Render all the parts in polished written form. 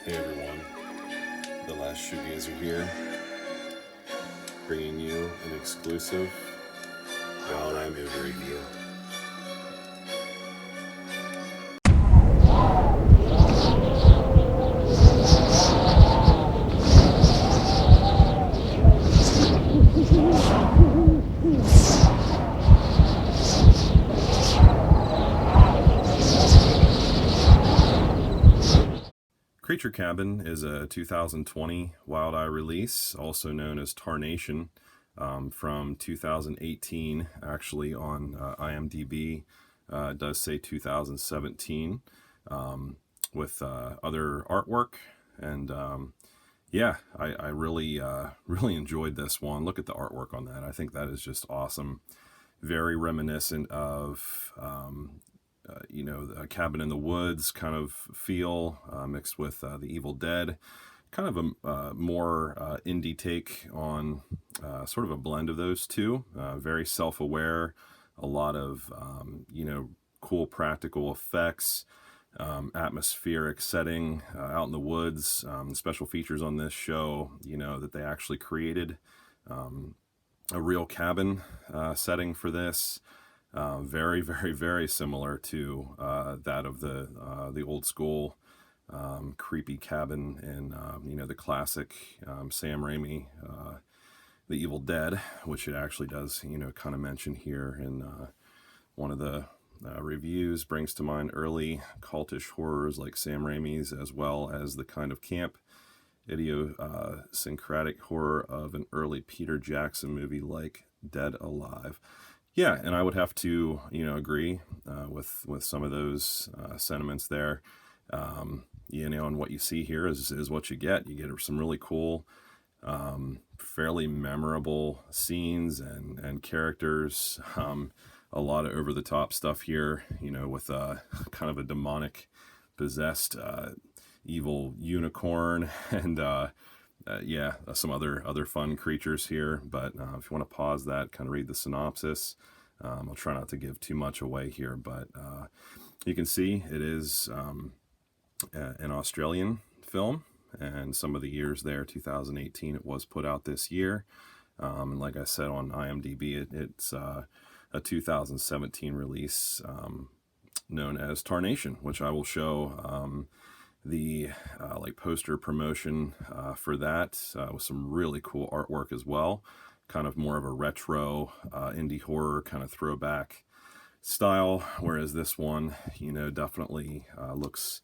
Hey everyone, the last Shoegazer here, bringing you an exclusive Wild Eye movie review. Creature Cabin is a 2020 Wild Eye release, also known as Tarnation, from 2018. Actually, on IMDb, it does say 2017, with other artwork. And yeah, I really, really enjoyed this one. Look at the artwork on that. I think that is just awesome. Very reminiscent of a cabin in the woods kind of feel, mixed with The Evil Dead. Kind of a more indie take on sort of a blend of those two. Very self-aware, a lot of cool practical effects, atmospheric setting out in the woods. Special features on this show, that they actually created a real cabin setting for this. Very, very, very similar to that of the old school creepy cabin in the classic Sam Raimi, The Evil Dead, which it actually does kind of mention here in one of the reviews. Brings to mind early cultish horrors like Sam Raimi's, as well as the kind of camp idiosyncratic horror of an early Peter Jackson movie like Dead Alive. Yeah, and I would have to, agree with some of those sentiments there. And what you see here is what you get. You get some really cool, fairly memorable scenes and characters. A lot of over-the-top stuff here, with kind of a demonic, possessed, evil unicorn and some other fun creatures here. But if you want to pause that, kind of read the synopsis. I'll try not to give too much away here, but you can see it is an Australian film, and some of the years there, 2018, it was put out this year. And like I said on IMDb, it's a 2017 release known as Tarnation, which I will show the poster promotion for that, with some really cool artwork as well. Kind of more of a retro indie horror kind of throwback style, whereas this one, definitely looks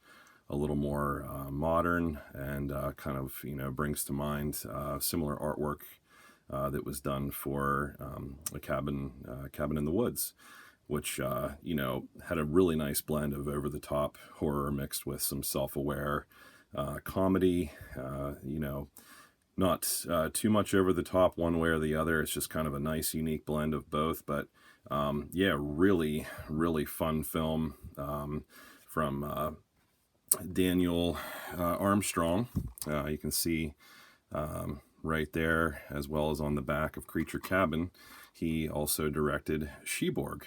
a little more modern and kind of brings to mind similar artwork that was done for a cabin in the woods, which had a really nice blend of over-the-top horror mixed with some self-aware comedy. Not too much over the top one way or the other. It's just kind of a nice, unique blend of both. But really, really fun film from Daniel Armstrong. You can see right there, as well as on the back of Creature Cabin. He also directed Sheborg,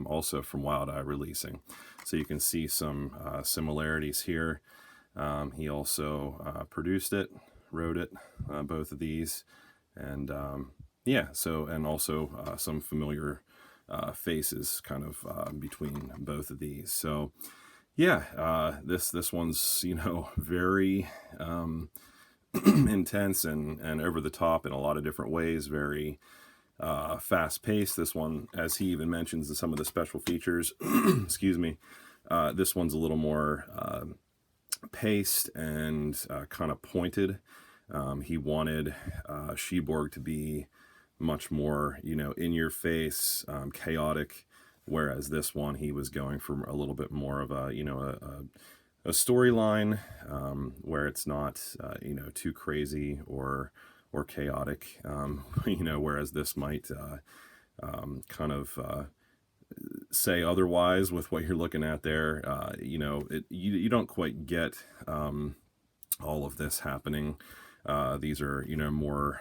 also from Wild Eye Releasing. So you can see some similarities here. He also produced it, wrote it, both of these, and also some familiar faces kind of between both of these. So this one's very intense and over the top in a lot of different ways. Very fast paced. This one, as he even mentions in some of the special features, excuse me, this one's a little more paced and kind of pointed. He wanted Sheborg to be much more, in your face, chaotic, whereas this one he was going for a little bit more of a storyline where it's not too crazy or chaotic. Whereas this might kind of say otherwise with what you're looking at there. You don't quite get all of this happening. These are more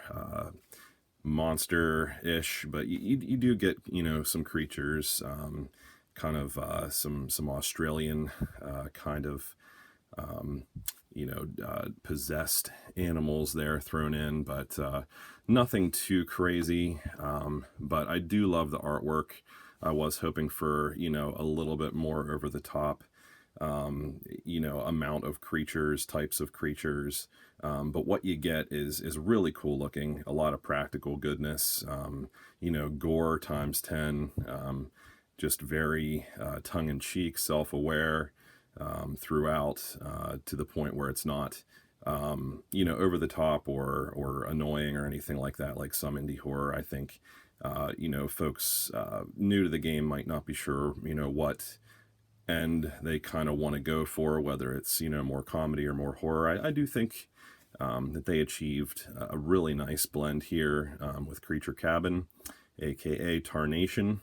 monster-ish, but you do get some creatures, kind of some Australian kind of possessed animals there thrown in, but nothing too crazy. But I do love the artwork. I was hoping for, a little bit more over the top, amount of creatures, types of creatures. But what you get is really cool looking, a lot of practical goodness, gore times 10, just very tongue-in-cheek, self-aware throughout, to the point where it's not, over the top or annoying or anything like that, like some indie horror. I think, folks new to the game might not be sure, what end they kind of want to go for, whether it's, more comedy or more horror. I do think that they achieved a really nice blend here with Creature Cabin, aka Tarnation.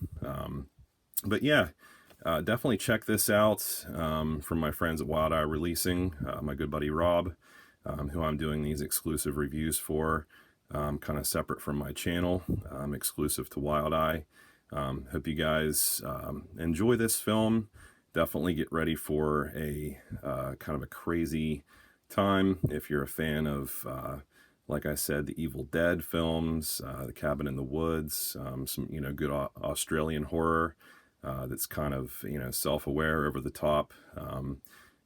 But yeah, definitely check this out from my friends at Wild Eye Releasing, my good buddy Rob, who I'm doing these exclusive reviews for, kind of separate from my channel, exclusive to Wild Eye. Hope you guys enjoy this film. Definitely get ready for a kind of a crazy time if you're a fan of, like I said, the Evil Dead films, The Cabin in the Woods, some good Australian horror that's kind of self-aware, over the top.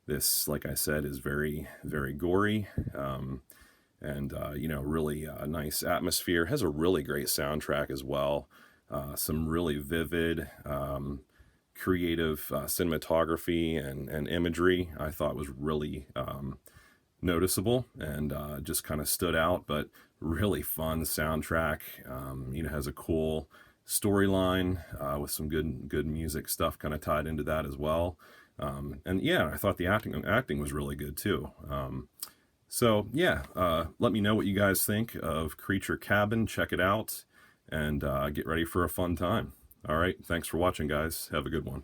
This, like I said, is very, very gory, and really nice atmosphere. Has a really great soundtrack as well. Some really vivid, creative cinematography and imagery I thought was really noticeable and just kind of stood out, but really fun soundtrack. Has a cool storyline with some good music stuff kind of tied into that as well. And yeah, I thought the acting was really good too. So yeah, let me know what you guys think of Creature Cabin. Check it out and get ready for a fun time. All right, thanks for watching, guys. Have a good one.